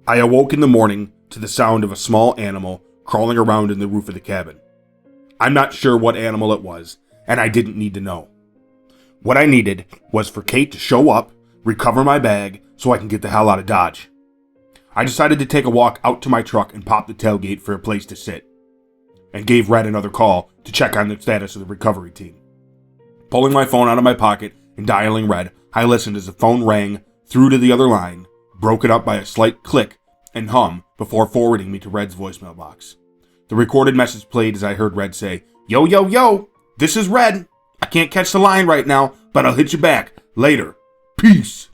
I awoke in the morning to the sound of a small animal crawling around in the roof of the cabin. I'm not sure what animal it was, and I didn't need to know. What I needed was for Kate to show up, recover my bag, so I can get the hell out of Dodge. I decided to take a walk out to my truck and pop the tailgate for a place to sit, and gave Red another call to check on the status of the recovery team. Pulling my phone out of my pocket and dialing Red, I listened as the phone rang through to the other line, broken up by a slight click and hum before forwarding me to Red's voicemail box. The recorded message played as I heard Red say, "Yo, yo, yo, this is Red. I can't catch the line right now, but I'll hit you back later. Peace,"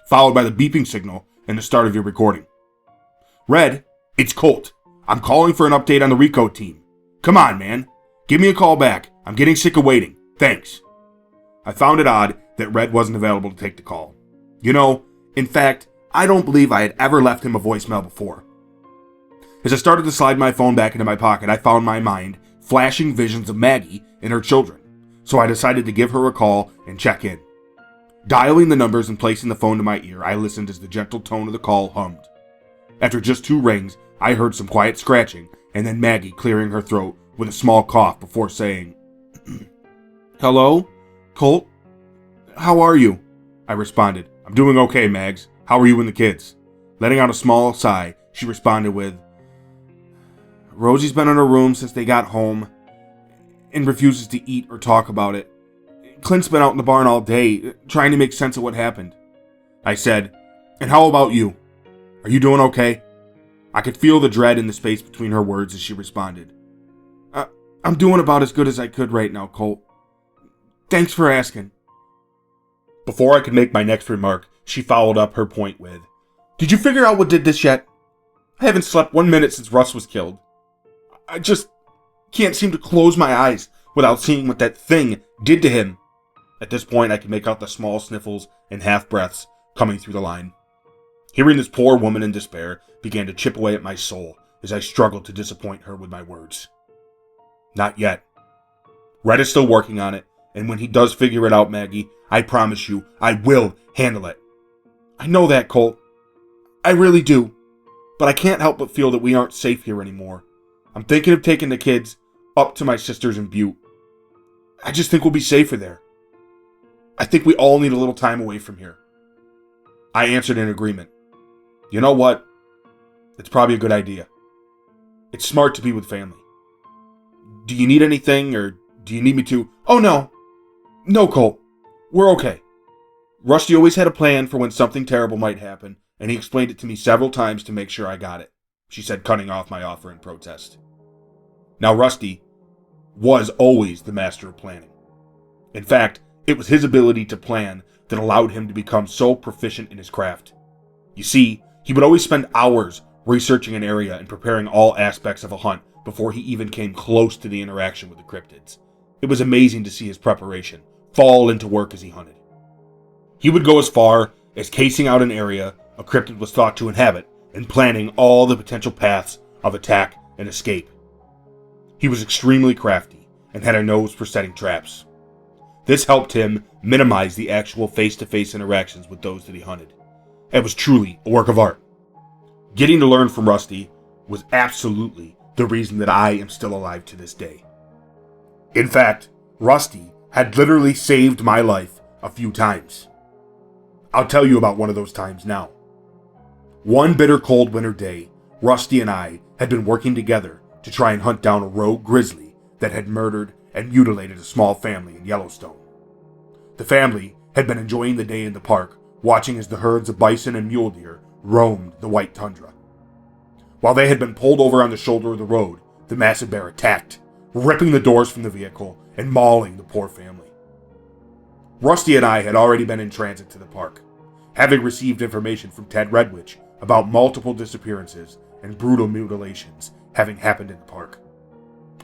followed by the beeping signal and the start of your recording. "Red, it's Colt. I'm calling for an update on the Rico team. Come on, man. Give me a call back. I'm getting sick of waiting. Thanks." I found it odd that Red wasn't available to take the call. In fact, I don't believe I had ever left him a voicemail before. As I started to slide my phone back into my pocket, I found my mind flashing visions of Maggie and her children, so I decided to give her a call and check in. Dialing the numbers and placing the phone to my ear, I listened as the gentle tone of the call hummed. After just 2 rings, I heard some quiet scratching, and then Maggie clearing her throat with a small cough before saying, "Hello? Colt? How are you?" I responded, "I'm doing okay, Mags. How are you and the kids?" Letting out a small sigh, she responded with, "Rosie's been in her room since they got home and refuses to eat or talk about it. Clint's been out in the barn all day, trying to make sense of what happened." I said, "And how about you? Are you doing okay?" I could feel the dread in the space between her words as she responded, I'm doing about as good as I could right now, Colt. Thanks for asking." Before I could make my next remark, she followed up her point with, "Did you figure out what did this yet? I haven't slept 1 minute since Russ was killed. I just can't seem to close my eyes without seeing what that thing did to him." At this point, I could make out the small sniffles and half-breaths coming through the line. Hearing this poor woman in despair began to chip away at my soul as I struggled to disappoint her with my words. "Not yet. Red is still working on it, and when he does figure it out, Maggie, I promise you, I will handle it." "I know that, Colt. I really do. But I can't help but feel that we aren't safe here anymore. I'm thinking of taking the kids up to my sister's in Butte. I just think we'll be safer there. I think we all need a little time away from here." I answered in agreement. "You know what? It's probably a good idea. It's smart to be with family. Do you need anything, or do you need me to—" "Oh, no. No, Colt. We're okay. Rusty always had a plan for when something terrible might happen, and he explained it to me several times to make sure I got it," she said, cutting off my offer in protest. Now, Rusty was always the master of planning. In fact, it was his ability to plan that allowed him to become so proficient in his craft. You see, he would always spend hours researching an area and preparing all aspects of a hunt before he even came close to the interaction with the cryptids. It was amazing to see his preparation fall into work as he hunted. He would go as far as casing out an area a cryptid was thought to inhabit and planning all the potential paths of attack and escape. He was extremely crafty and had a nose for setting traps. This helped him minimize the actual face-to-face interactions with those that he hunted. It was truly a work of art. Getting to learn from Rusty was absolutely the reason that I am still alive to this day. In fact, Rusty had literally saved my life a few times. I'll tell you about one of those times now. One bitter cold winter day, Rusty and I had been working together to try and hunt down a rogue grizzly that had murdered and mutilated a small family in Yellowstone. The family had been enjoying the day in the park, watching as the herds of bison and mule deer roamed the white tundra. While they had been pulled over on the shoulder of the road, the massive bear attacked, ripping the doors from the vehicle and mauling the poor family. Rusty and I had already been in transit to the park, having received information from Ted Redwich about multiple disappearances and brutal mutilations having happened in the park.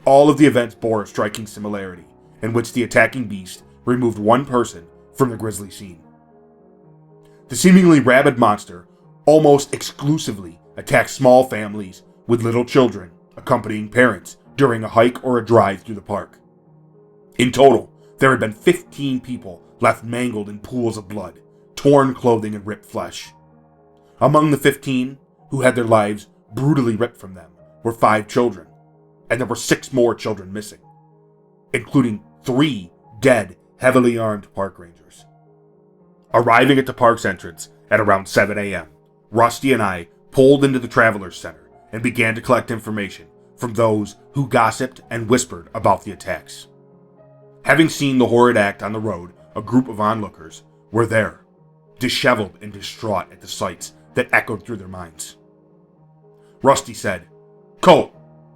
All of the events bore a striking similarity, in which the attacking beast removed one person from the grisly scene. The seemingly rabid monster almost exclusively attacked small families with little children accompanying parents during a hike or a drive through the park. In total, there had been 15 people left mangled in pools of blood, torn clothing, and ripped flesh. Among the 15, who had their lives brutally ripped from them were 5 children, and there were 6 more children missing, including 3 dead, heavily armed park rangers. Arriving at the park's entrance at around 7 a.m., Rusty and I pulled into the Travelers Center and began to collect information from those who gossiped and whispered about the attacks. Having seen the horrid act on the road, a group of onlookers were there, disheveled and distraught at the sights that echoed through their minds. Rusty said, "Colt,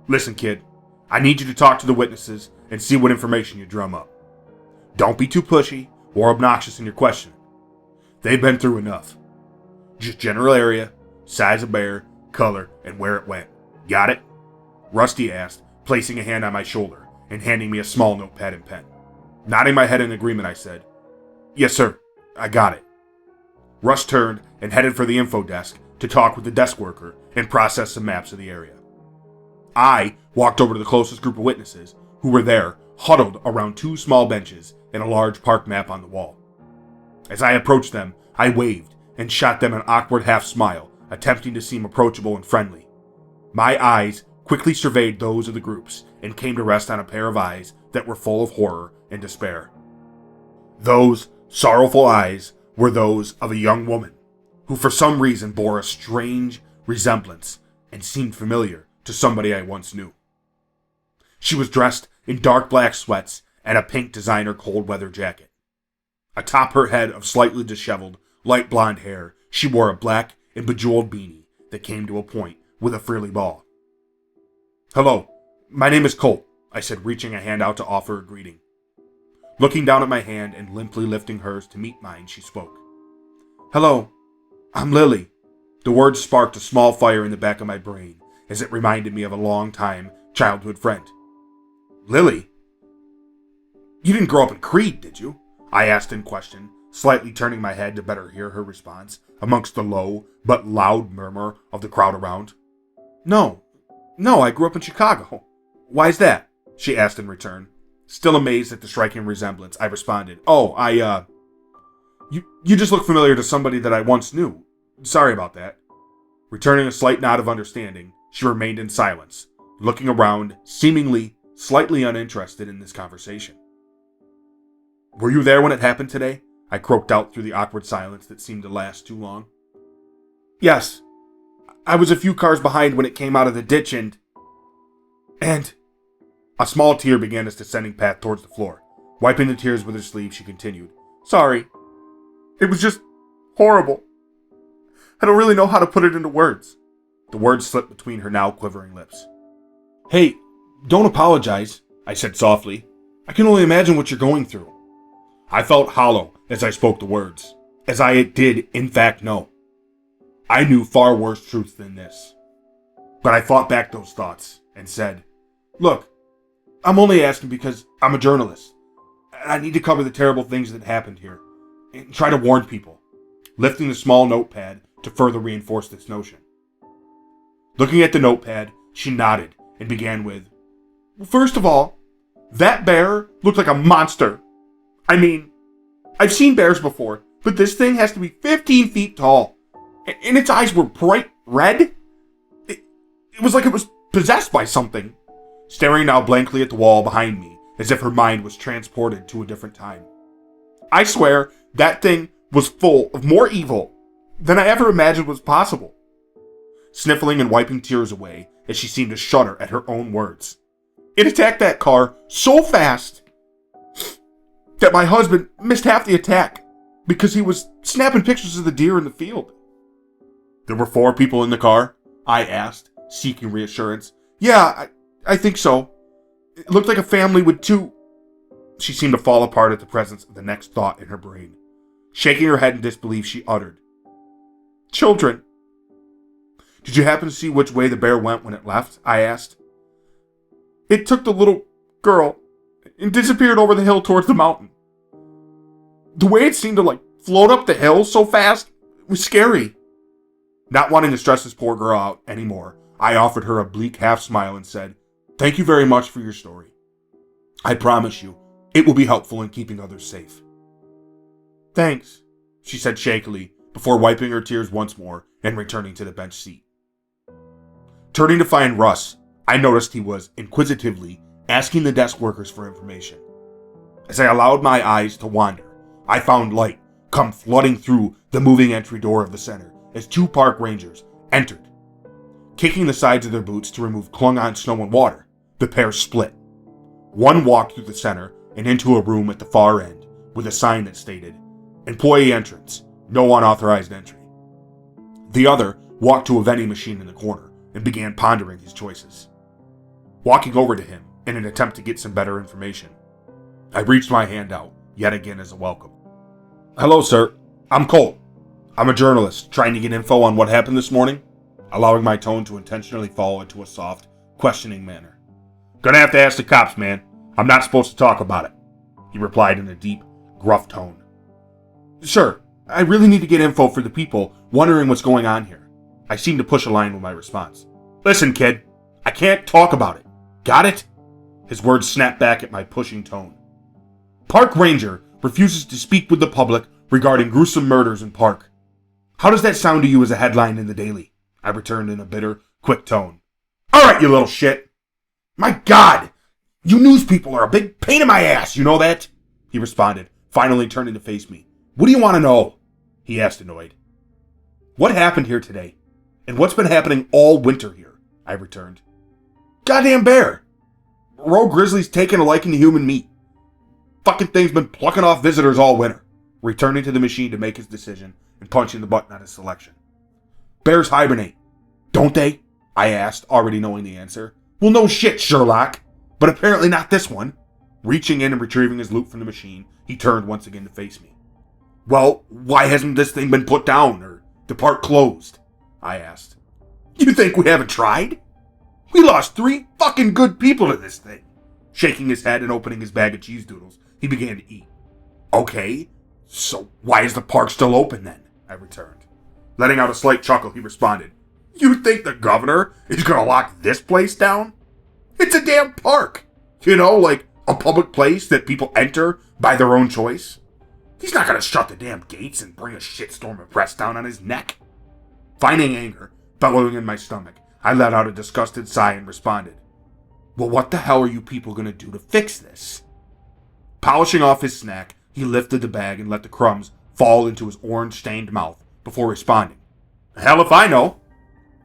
listen, kid. I need you to talk to the witnesses and see what information you drum up. Don't be too pushy or obnoxious in your questioning. They've been through enough. Just general area, size of bear, color, and where it went. Got it?" Rusty asked, placing a hand on my shoulder and handing me a small notepad and pen. Nodding my head in agreement, I said, "Yes, sir. I got it." Russ turned and headed for the info desk to talk with the desk worker and process some maps of the area. I walked over to the closest group of witnesses who were there, huddled around 2 small benches and a large park map on the wall. As I approached them, I waved and shot them an awkward half smile, attempting to seem approachable and friendly. My eyes quickly surveyed those of the groups and came to rest on a pair of eyes that were full of horror and despair. Those sorrowful eyes were those of a young woman who for some reason bore a strange resemblance and seemed familiar to somebody I once knew. She was dressed in dark black sweats and a pink designer cold weather jacket. Atop her head of slightly disheveled, light blonde hair, she wore a black and bejeweled beanie that came to a point with a frilly ball. "Hello, my name is Colt," I said, reaching a hand out to offer a greeting. Looking down at my hand and limply lifting hers to meet mine, she spoke. "Hello, I'm Lily." The words sparked a small fire in the back of my brain as it reminded me of a long-time childhood friend. "Lily? You didn't grow up in Creed, did you?" I asked in question, slightly turning my head to better hear her response amongst the low but loud murmur of the crowd around. No, I grew up in Chicago." "Why's that?" she asked in return. Still amazed at the striking resemblance, I responded, You just look familiar to somebody that I once knew. Sorry about that." Returning a slight nod of understanding, she remained in silence, looking around, seemingly slightly uninterested in this conversation. "Were you there when it happened today?" I croaked out through the awkward silence that seemed to last too long. "Yes. I was a few cars behind when it came out of the ditch and... A small tear began its descending path towards the floor. Wiping the tears with her sleeve, she continued, "Sorry. It was just horrible. I don't really know how to put it into words." The words slipped between her now quivering lips. "Hey, don't apologize," I said softly. "I can only imagine what you're going through." I felt hollow as I spoke the words, as I did in fact know. I knew far worse truths than this. But I fought back those thoughts and said, "Look, I'm only asking because I'm a journalist, and I need to cover the terrible things that happened here, and try to warn people," lifting the small notepad to further reinforce this notion. Looking at the notepad, she nodded and began with, "First of all, that bear looked like a monster. I mean, I've seen bears before, but this thing has to be 15 feet tall, and its eyes were bright red. It was like it was possessed by something." Staring now blankly at the wall behind me, as if her mind was transported to a different time. "I swear, that thing was full of more evil than I ever imagined was possible." Sniffling and wiping tears away, as she seemed to shudder at her own words. "It attacked that car so fast that my husband missed half the attack because he was snapping pictures of the deer in the field." "There were 4 people in the car?" I asked, seeking reassurance. "Yeah, I think so. It looked like a family with 2... She seemed to fall apart at the presence of the next thought in her brain. Shaking her head in disbelief, she uttered, "Children." "Did you happen to see which way the bear went when it left?" I asked. "It took the little girl and disappeared over the hill towards the mountain. The way it seemed to, float up the hill so fast was scary." Not wanting to stress this poor girl out anymore, I offered her a bleak half smile and said, "Thank you very much for your story. I promise you, it will be helpful in keeping others safe." "Thanks," she said shakily, before wiping her tears once more and returning to the bench seat. Turning to find Russ, I noticed he was inquisitively asking the desk workers for information. As I allowed my eyes to wander, I found light come flooding through the moving entry door of the center as 2 park rangers entered. Kicking the sides of their boots to remove clung-on snow and water, the pair split. One walked through the center and into a room at the far end with a sign that stated, "Employee entrance, no unauthorized entry." The other walked to a vending machine in the corner and began pondering his choices. Walking over to him in an attempt to get some better information, I reached my hand out yet again as a welcome. "Hello, sir. I'm Colt. I'm a journalist trying to get info on what happened this morning," allowing my tone to intentionally fall into a soft, questioning manner. "Gonna have to ask the cops, man. I'm not supposed to talk about it," he replied in a deep, gruff tone. "Sir, I really need to get info for the people wondering what's going on here." I seemed to push a line with my response. "Listen, kid, I can't talk about it. Got it?" His words snapped back at my pushing tone. "Park ranger refuses to speak with the public regarding gruesome murders in park. How does that sound to you as a headline in the Daily?" I returned in a bitter, quick tone. "All right, you little shit. My God, you news people are a big pain in my ass, you know that?" he responded, finally turning to face me. "What do you want to know?" he asked, annoyed. "What happened here today? And what's been happening all winter here?" I returned. "Goddamn bear. Rogue grizzly's taking a liking to human meat. Fucking thing's been plucking off visitors all winter," returning to the machine to make his decision and punching the button on his selection. "Bears hibernate, don't they?" I asked, already knowing the answer. "Well, no shit, Sherlock. But apparently not this one." Reaching in and retrieving his loot from the machine, he turned once again to face me. "Well, why hasn't this thing been put down or the park closed?" I asked. "You think we haven't tried? We lost 3 fucking good people to this thing." Shaking his head and opening his bag of cheese doodles, he began to eat. "Okay, so why is the park still open then?" I returned. Letting out a slight chuckle, he responded, "You think the governor is gonna lock this place down? It's a damn park. You know, like a public place that people enter by their own choice. He's not gonna shut the damn gates and bring a shitstorm of press down on his neck." Finding anger bellowing in my stomach, I let out a disgusted sigh and responded, "Well, what the hell are you people gonna do to fix this?" Polishing off his snack, he lifted the bag and let the crumbs fall into his orange-stained mouth before responding, "Hell if I know.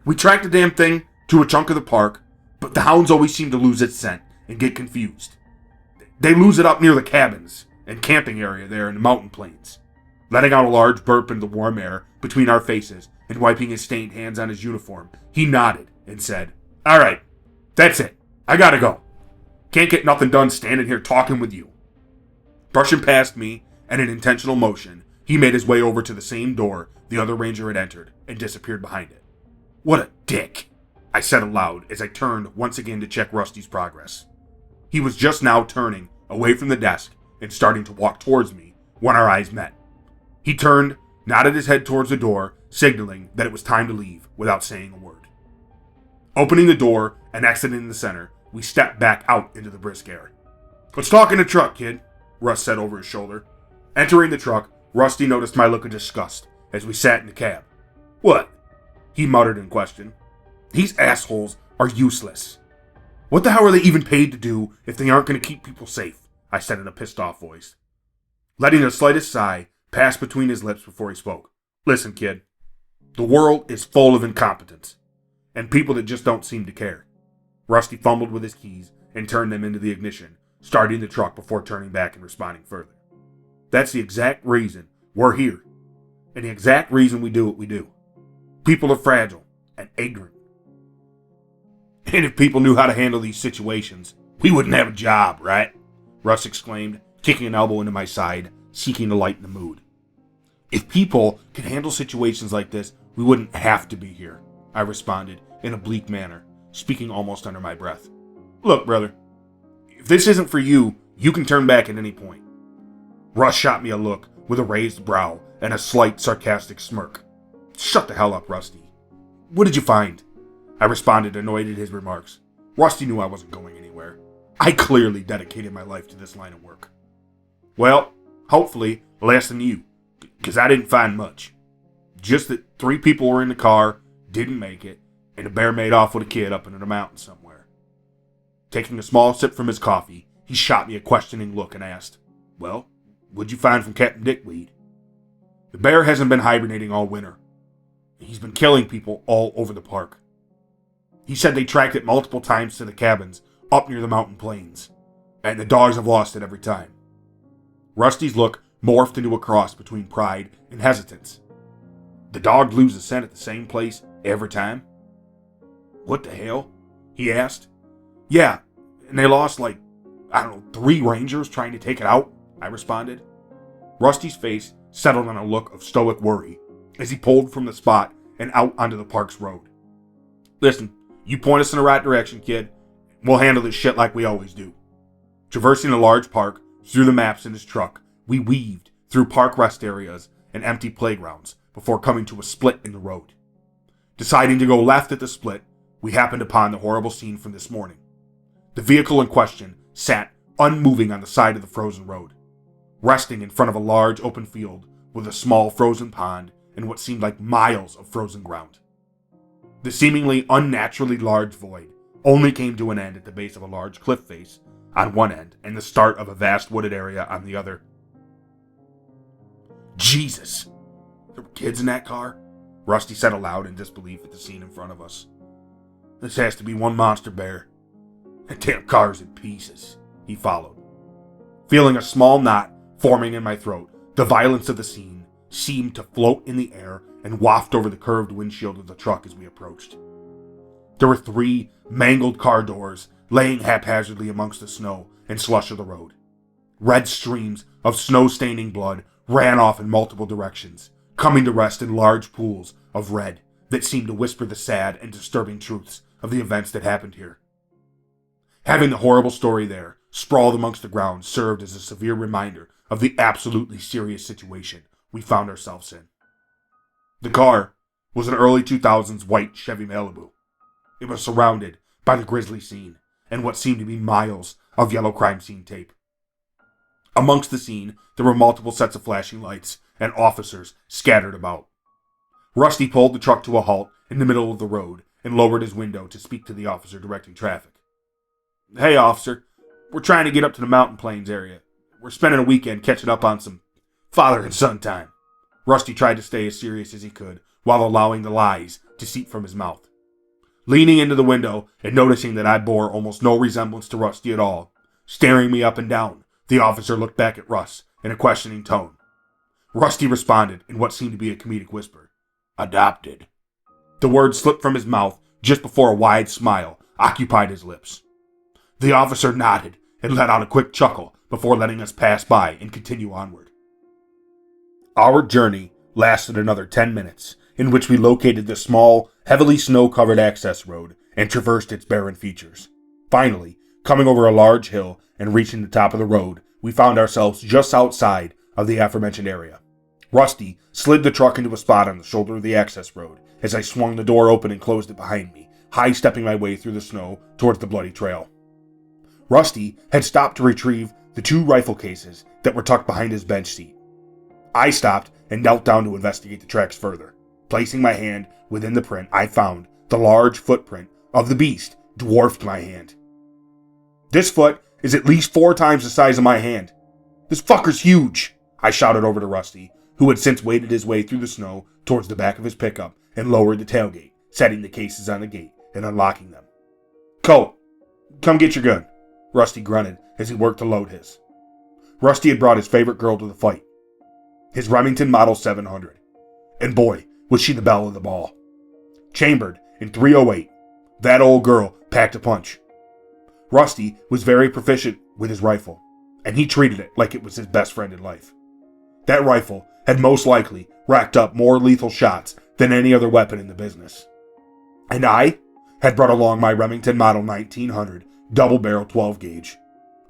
We tracked the damn thing to a chunk of the park, but the hounds always seem to lose its scent and get confused. They lose it up near the cabins and camping area there in the mountain plains." Letting out a large burp into the warm air between our faces and wiping his stained hands on his uniform, he nodded and said, "All right, that's it. I gotta go. Can't get nothing done standing here talking with you." Brushing past me in an intentional motion, he made his way over to the same door the other ranger had entered and disappeared behind it. "What a dick," I said aloud as I turned once again to check Rusty's progress. He was just now turning away from the desk and starting to walk towards me when our eyes met. He turned, nodded his head towards the door, signaling that it was time to leave without saying a word. Opening the door and exiting the center, we stepped back out into the brisk air. "Let's talk in the truck, kid," Russ said over his shoulder. Entering the truck, Rusty noticed my look of disgust as we sat in the cab. "What?" he muttered in question. "These assholes are useless. What the hell are they even paid to do if they aren't going to keep people safe?" I said in a pissed off voice. Letting the slightest sigh pass between his lips before he spoke. "Listen, kid. The world is full of incompetence and people that just don't seem to care." Rusty fumbled with his keys and turned them into the ignition, starting the truck before turning back and responding further. "That's the exact reason we're here, and the exact reason we do what we do. People are fragile and ignorant. And if people knew how to handle these situations, we wouldn't have a job, right?" Russ exclaimed, kicking an elbow into my side, seeking to lighten the mood. "If people could handle situations like this, we wouldn't have to be here," I responded in a bleak manner, speaking almost under my breath. "Look, brother, if this isn't for you, you can turn back at any point." Russ shot me a look with a raised brow and a slight sarcastic smirk. "Shut the hell up, Rusty. What did you find?" I responded, annoyed at his remarks. Rusty knew I wasn't going anywhere. I clearly dedicated my life to this line of work. "Well, hopefully less than you, because I didn't find much. Just that 3 people were in the car, didn't make it, and the bear made off with a kid up into the mountains somewhere. Taking a small sip from his coffee, he shot me a questioning look and asked, "Well, what'd you find from Captain Dickweed?" "The bear hasn't been hibernating all winter. He's been killing people all over the park. He said they tracked it multiple times to the cabins up near the mountain plains, and the dogs have lost it every time." Rusty's look morphed into a cross between pride and hesitance. "The dogs lose the scent at the same place every time?" "What the hell?" he asked. "Yeah, and they lost 3 rangers trying to take it out," I responded. Rusty's face settled on a look of stoic worry as he pulled from the spot and out onto the park's road. "Listen, you point us in the right direction, kid. We'll handle this shit like we always do." Traversing the large park through the maps in his truck, we weaved through park rest areas and empty playgrounds before coming to a split in the road. Deciding to go left at the split, we happened upon the horrible scene from this morning. The vehicle in question sat unmoving on the side of the frozen road, resting in front of a large open field with a small frozen pond and what seemed like miles of frozen ground. The seemingly unnaturally large void only came to an end at the base of a large cliff face on one end and the start of a vast wooded area on the other. "Jesus! There were kids in that car?" Rusty said aloud in disbelief at the scene in front of us. "This has to be one monster bear. That damn car's in pieces," he followed. Feeling a small knot forming in my throat, the violence of the scene seemed to float in the air and waft over the curved windshield of the truck as we approached. There were 3 mangled car doors laying haphazardly amongst the snow and slush of the road. Red streams of snow-staining blood ran off in multiple directions, coming to rest in large pools of red that seemed to whisper the sad and disturbing truths of the events that happened here. Having the horrible story there, sprawled amongst the ground, served as a severe reminder of the absolutely serious situation we found ourselves in. The car was an early 2000s white Chevy Malibu. It was surrounded by the grisly scene and what seemed to be miles of yellow crime scene tape. Amongst the scene, there were multiple sets of flashing lights and officers scattered about. Rusty pulled the truck to a halt in the middle of the road and lowered his window to speak to the officer directing traffic. "Hey, officer, we're trying to get up to the mountain plains area. We're spending a weekend catching up on some father and son time." Rusty tried to stay as serious as he could while allowing the lies to seep from his mouth. Leaning into the window and noticing that I bore almost no resemblance to Rusty at all, staring me up and down, the officer looked back at Russ in a questioning tone. Rusty responded in what seemed to be a comedic whisper. "Adopted." The word slipped from his mouth just before a wide smile occupied his lips. The officer nodded and let out a quick chuckle before letting us pass by and continue onward. Our journey lasted another 10 minutes, in which we located the small, heavily snow-covered access road and traversed its barren features. Finally, coming over a large hill and reaching the top of the road, we found ourselves just outside of the aforementioned area. Rusty slid the truck into a spot on the shoulder of the access road as I swung the door open and closed it behind me, high-stepping my way through the snow towards the bloody trail. Rusty had stopped to retrieve the 2 rifle cases that were tucked behind his bench seat. I stopped and knelt down to investigate the tracks further. Placing my hand within the print, I found the large footprint of the beast dwarfed my hand. "This foot is at least 4 times the size of my hand. This fucker's huge," I shouted over to Rusty, who had since waded his way through the snow towards the back of his pickup and lowered the tailgate, setting the cases on the gate and unlocking them. "Colt, come get your gun," Rusty grunted as he worked to load his. Rusty had brought his favorite girl to the fight, his Remington Model 700, and boy, was she the belle of the ball. Chambered in .308, that old girl packed a punch. Rusty was very proficient with his rifle, and he treated it like it was his best friend in life. That rifle had most likely racked up more lethal shots than any other weapon in the business. And I had brought along my Remington Model 1900 double-barrel 12-gauge,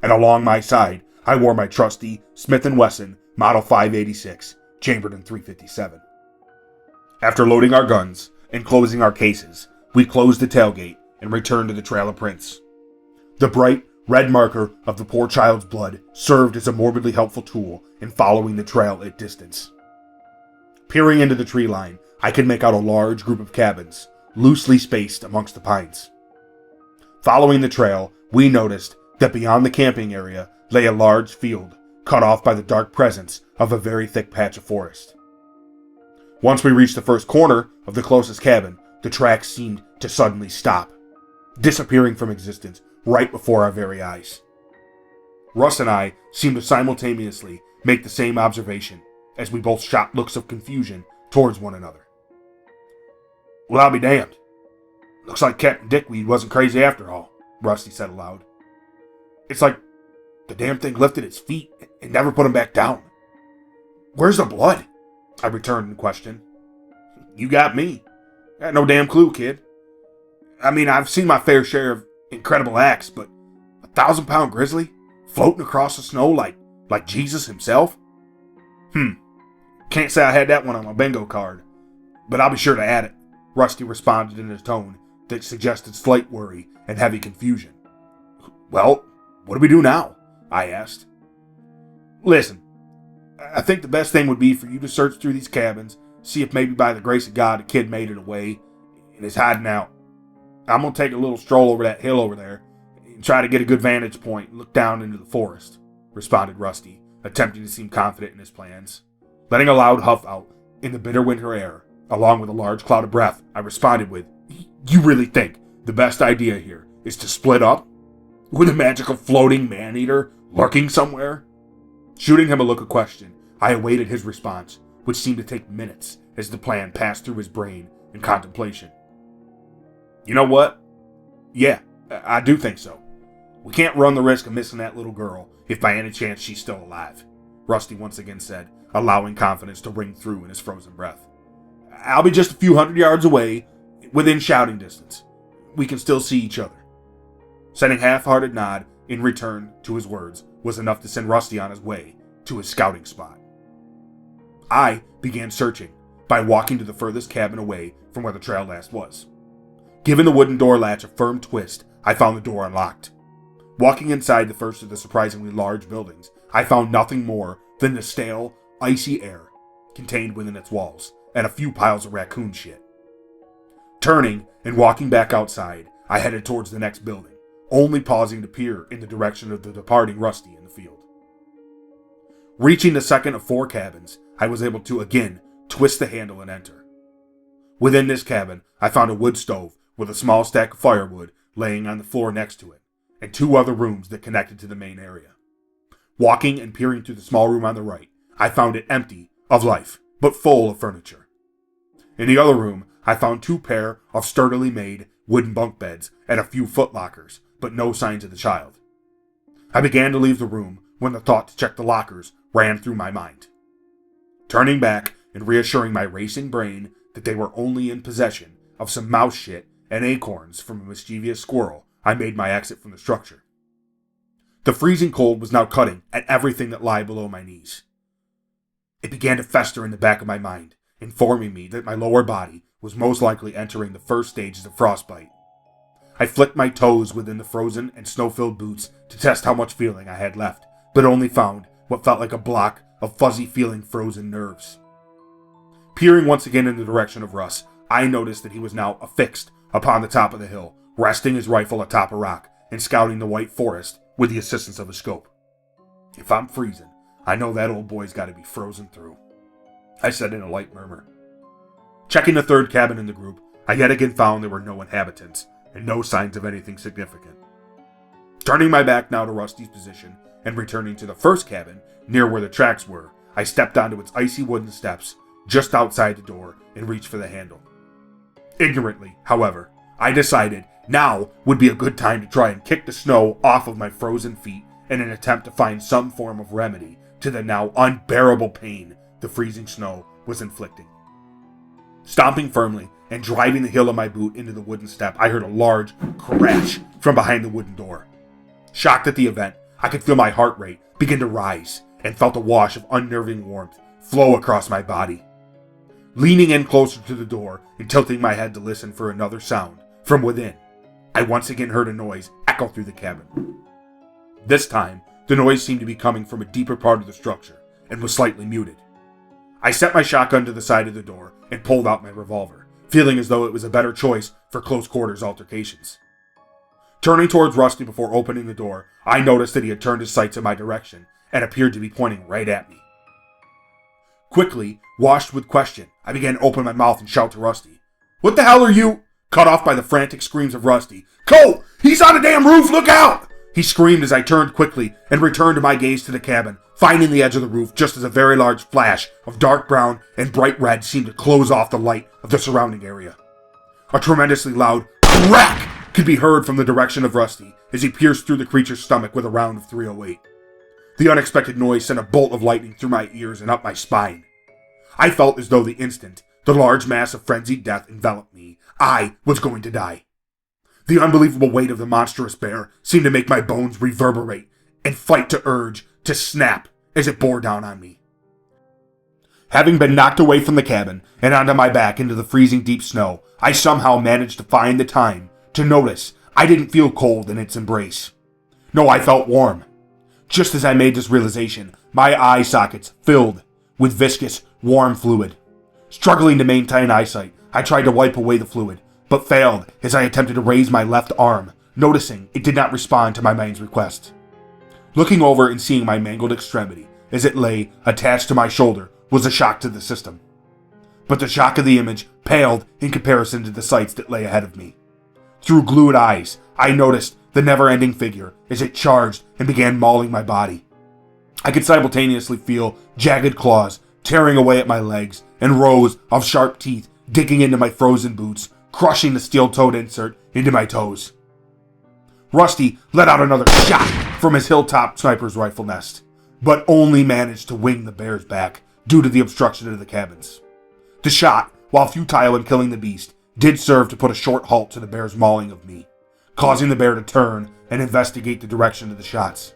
and along my side I wore my trusty Smith & Wesson Model 586, chambered in .357. After loading our guns and closing our cases, we closed the tailgate and returned to the trail of prints. The bright red marker of the poor child's blood served as a morbidly helpful tool in following the trail at distance. Peering into the tree line, I could make out a large group of cabins, loosely spaced amongst the pines. Following the trail, we noticed that beyond the camping area lay a large field cut off by the dark presence of a very thick patch of forest. Once we reached the first corner of the closest cabin, the tracks seemed to suddenly stop, disappearing from existence right before our very eyes. Russ and I seemed to simultaneously make the same observation as we both shot looks of confusion towards one another. "Well, I'll be damned. Looks like Captain Dickweed wasn't crazy after all," Rusty said aloud. "It's like the damn thing lifted its feet and never put them back down." "Where's the blood?" I returned in question. "You got me. Got no damn clue, kid. I mean, I've seen my fair share of incredible acts, but 1,000-pound grizzly floating across the snow like Jesus himself? Can't say I had that one on my bingo card, but I'll be sure to add it," Rusty responded in a tone that suggested slight worry and heavy confusion. "Well, what do we do now?" I asked. "Listen, I think the best thing would be for you to search through these cabins, see if maybe by the grace of God the kid made it away and is hiding out. I'm going to take a little stroll over that hill over there and try to get a good vantage point and look down into the forest," responded Rusty, attempting to seem confident in his plans. Letting a loud huff out in the bitter winter air, along with a large cloud of breath, I responded with, "You really think the best idea here is to split up? With a magical floating man-eater lurking somewhere?" Shooting him a look of question, I awaited his response, which seemed to take minutes as the plan passed through his brain in contemplation. "You know what? Yeah, I do think so. We can't run the risk of missing that little girl if by any chance she's still alive," Rusty once again said, allowing confidence to ring through in his frozen breath. "I'll be just a few hundred yards away, within shouting distance. We can still see each other." Sending a half-hearted nod in return to his words was enough to send Rusty on his way to his scouting spot. I began searching by walking to the furthest cabin away from where the trail last was. Giving the wooden door latch a firm twist, I found the door unlocked. Walking inside the first of the surprisingly large buildings, I found nothing more than the stale, icy air contained within its walls and a few piles of raccoon shit. Turning and walking back outside, I headed towards the next building, only pausing to peer in the direction of the departing Rusty in the field. Reaching the second of 4 cabins, I was able to again twist the handle and enter. Within this cabin, I found a wood stove with a small stack of firewood laying on the floor next to it, and 2 other rooms that connected to the main area. Walking and peering through the small room on the right, I found it empty of life, but full of furniture. In the other room, I found 2 pair of sturdily made wooden bunk beds and a few footlockers, but no signs of the child. I began to leave the room when the thought to check the lockers ran through my mind. Turning back and reassuring my racing brain that they were only in possession of some mouse shit and acorns from a mischievous squirrel, I made my exit from the structure. The freezing cold was now cutting at everything that lay below my knees. It began to fester in the back of my mind, informing me that my lower body was most likely entering the first stages of frostbite. I flicked my toes within the frozen and snow-filled boots to test how much feeling I had left, but only found what felt like a block of fuzzy-feeling frozen nerves. Peering once again in the direction of Russ, I noticed that he was now affixed upon the top of the hill, resting his rifle atop a rock and scouting the white forest with the assistance of a scope. "If I'm freezing, I know that old boy's got to be frozen through," I said in a light murmur. Checking the third cabin in the group, I yet again found there were no inhabitants and no signs of anything significant. Turning my back now to Rusty's position and returning to the first cabin near where the tracks were, I stepped onto its icy wooden steps just outside the door and reached for the handle. Ignorantly, however, I decided now would be a good time to try and kick the snow off of my frozen feet in an attempt to find some form of remedy to the now unbearable pain the freezing snow was inflicting. Stomping firmly and driving the heel of my boot into the wooden step, I heard a large crash from behind the wooden door. Shocked at the event, I could feel my heart rate begin to rise and felt a wash of unnerving warmth flow across my body. Leaning in closer to the door and tilting my head to listen for another sound from within, I once again heard a noise echo through the cabin. This time, the noise seemed to be coming from a deeper part of the structure and was slightly muted. I set my shotgun to the side of the door and pulled out my revolver, feeling as though it was a better choice for close quarters altercations. Turning towards Rusty before opening the door, I noticed that he had turned his sights in my direction and appeared to be pointing right at me. Quickly, washed with question, I began to open my mouth and shout to Rusty. "What the hell are you?" Cut off by the frantic screams of Rusty. "Cole! He's on the damn roof! Look out!" He screamed as I turned quickly and returned my gaze to the cabin, finding the edge of the roof just as a very large flash of dark brown and bright red seemed to close off the light of the surrounding area. A tremendously loud crack could be heard from the direction of Rusty as he pierced through the creature's stomach with a round of .308. The unexpected noise sent a bolt of lightning through my ears and up my spine. I felt as though the instant the large mass of frenzied death enveloped me, I was going to die. The unbelievable weight of the monstrous bear seemed to make my bones reverberate and fight to urge to snap as it bore down on me. Having been knocked away from the cabin and onto my back into the freezing deep snow, I somehow managed to find the time to notice I didn't feel cold in its embrace. No, I felt warm. Just as I made this realization, my eye sockets filled with viscous, warm fluid. Struggling to maintain eyesight, I tried to wipe away the fluid, but failed as I attempted to raise my left arm, noticing it did not respond to my mind's request. Looking over and seeing my mangled extremity as it lay attached to my shoulder was a shock to the system. But the shock of the image paled in comparison to the sights that lay ahead of me. Through glued eyes, I noticed the never-ending figure as it charged and began mauling my body. I could simultaneously feel jagged claws tearing away at my legs and rows of sharp teeth digging into my frozen boots, crushing the steel-toed insert into my toes. Rusty let out another shot from his hilltop sniper's rifle nest, but only managed to wing the bear's back due to the obstruction of the cabins. The shot, while futile in killing the beast, did serve to put a short halt to the bear's mauling of me, causing the bear to turn and investigate the direction of the shots.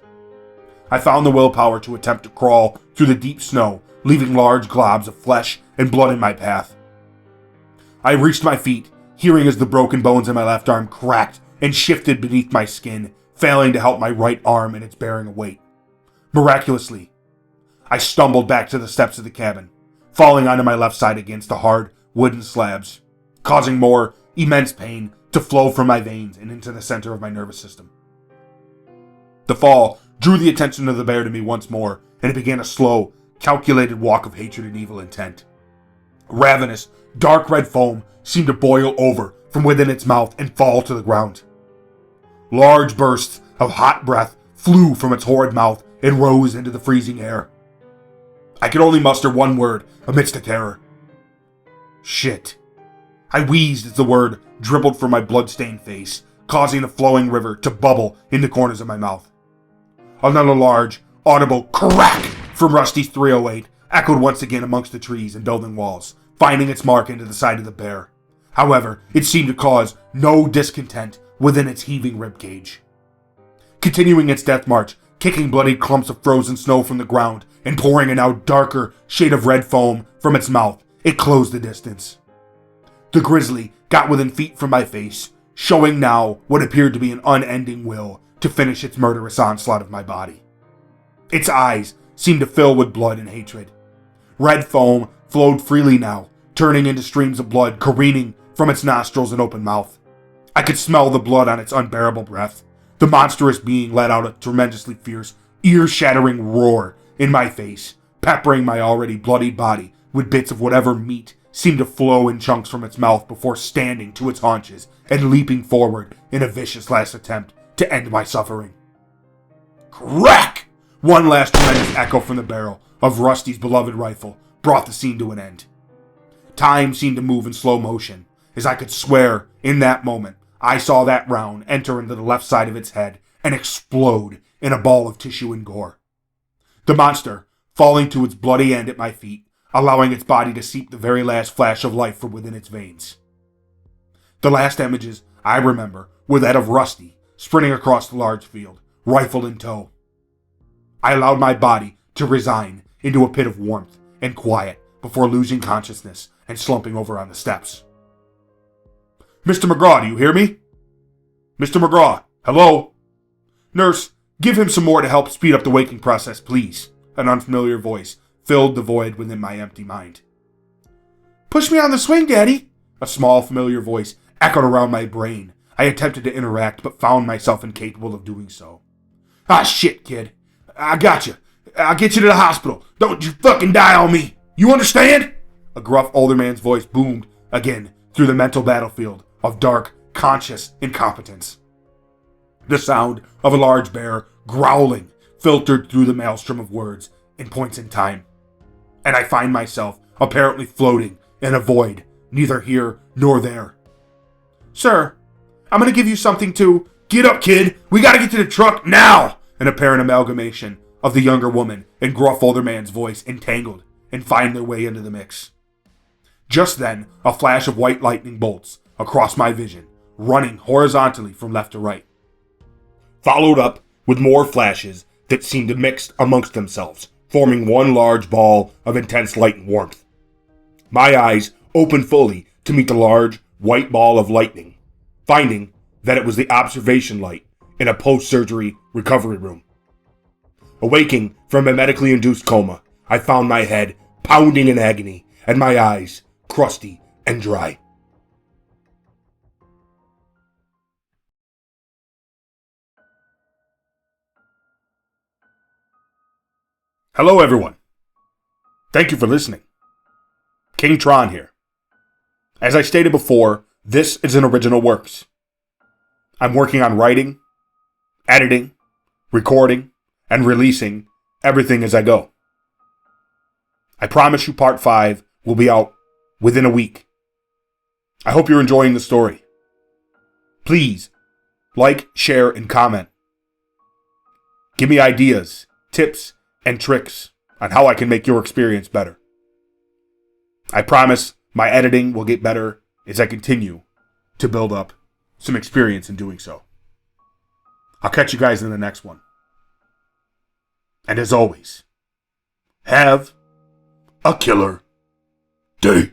I found the willpower to attempt to crawl through the deep snow, leaving large globs of flesh and blood in my path. I reached my feet, hearing as the broken bones in my left arm cracked and shifted beneath my skin, failing to help my right arm in its bearing a weight. Miraculously, I stumbled back to the steps of the cabin, falling onto my left side against the hard wooden slabs, causing more immense pain to flow from my veins and into the center of my nervous system. The fall drew the attention of the bear to me once more, and it began a slow, calculated walk of hatred and evil intent. Ravenous, dark red foam seemed to boil over from within its mouth and fall to the ground. Large bursts of hot breath flew from its horrid mouth and rose into the freezing air. I could only muster one word amidst the terror. Shit. I wheezed as the word dribbled from my blood-stained face, causing the flowing river to bubble in the corners of my mouth. Another large, audible crack from Rusty's .308 echoed once again amongst the trees and building walls, finding its mark into the side of the bear. However, it seemed to cause no discontent within its heaving ribcage. Continuing its death march, kicking bloody clumps of frozen snow from the ground and pouring a now darker shade of red foam from its mouth, it closed the distance. The grizzly got within feet from my face, showing now what appeared to be an unending will to finish its murderous onslaught of my body. Its eyes seemed to fill with blood and hatred. Red foam flowed freely now, turning into streams of blood careening from its nostrils and open mouth. I could smell the blood on its unbearable breath. The monstrous being let out a tremendously fierce, ear-shattering roar in my face, peppering my already bloodied body with bits of whatever meat seemed to flow in chunks from its mouth before standing to its haunches and leaping forward in a vicious last attempt to end my suffering. Crack! One last tremendous echo from the barrel of Rusty's beloved rifle brought the scene to an end. Time seemed to move in slow motion, as I could swear in that moment I saw that round enter into the left side of its head and explode in a ball of tissue and gore. The monster, falling to its bloody end at my feet, allowing its body to seep the very last flash of life from within its veins. The last images I remember were that of Rusty sprinting across the large field, rifle in tow. I allowed my body to resign into a pit of warmth and quiet before losing consciousness and slumping over on the steps. "Mr. McGraw, do you hear me? Mr. McGraw, hello? Nurse, give him some more to help speed up the waking process, please." An unfamiliar voice filled the void within my empty mind. "Push me on the swing, Daddy," A small, familiar voice echoed around my brain. I attempted to interact, but found myself incapable of doing so. Ah, shit, kid. I got you. I'll get you to the hospital. Don't you fucking die on me. You understand? A gruff older man's voice boomed again through the mental battlefield of dark, conscious incompetence. The sound of a large bear growling filtered through the maelstrom of words in points in time. And I find myself apparently floating in a void, neither here nor there. Sir, I'm gonna give you something to... Get up, kid! We gotta get to the truck now! An apparent amalgamation of the younger woman and gruff older man's voice entangled and find their way into the mix. Just then, a flash of white lightning bolts across my vision, running horizontally from left to right. Followed up with more flashes that seemed to mix amongst themselves, forming one large ball of intense light and warmth. My eyes opened fully to meet the large, white ball of lightning, finding that it was the observation light in a post-surgery recovery room. Awaking from a medically induced coma, I found my head pounding in agony and my eyes crusty and dry. Hello, everyone. Thank you for listening. King Tron here. As I stated before, this is an original works. I'm working on writing, editing, recording, and releasing everything as I go. I promise you part 5 will be out within a week. I hope you're enjoying the story. Please, like, share, and comment. Give me ideas, tips, and tricks on how I can make your experience better. I promise my editing will get better as I continue to build up some experience in doing so. I'll catch you guys in the next one. And as always, have a killer day.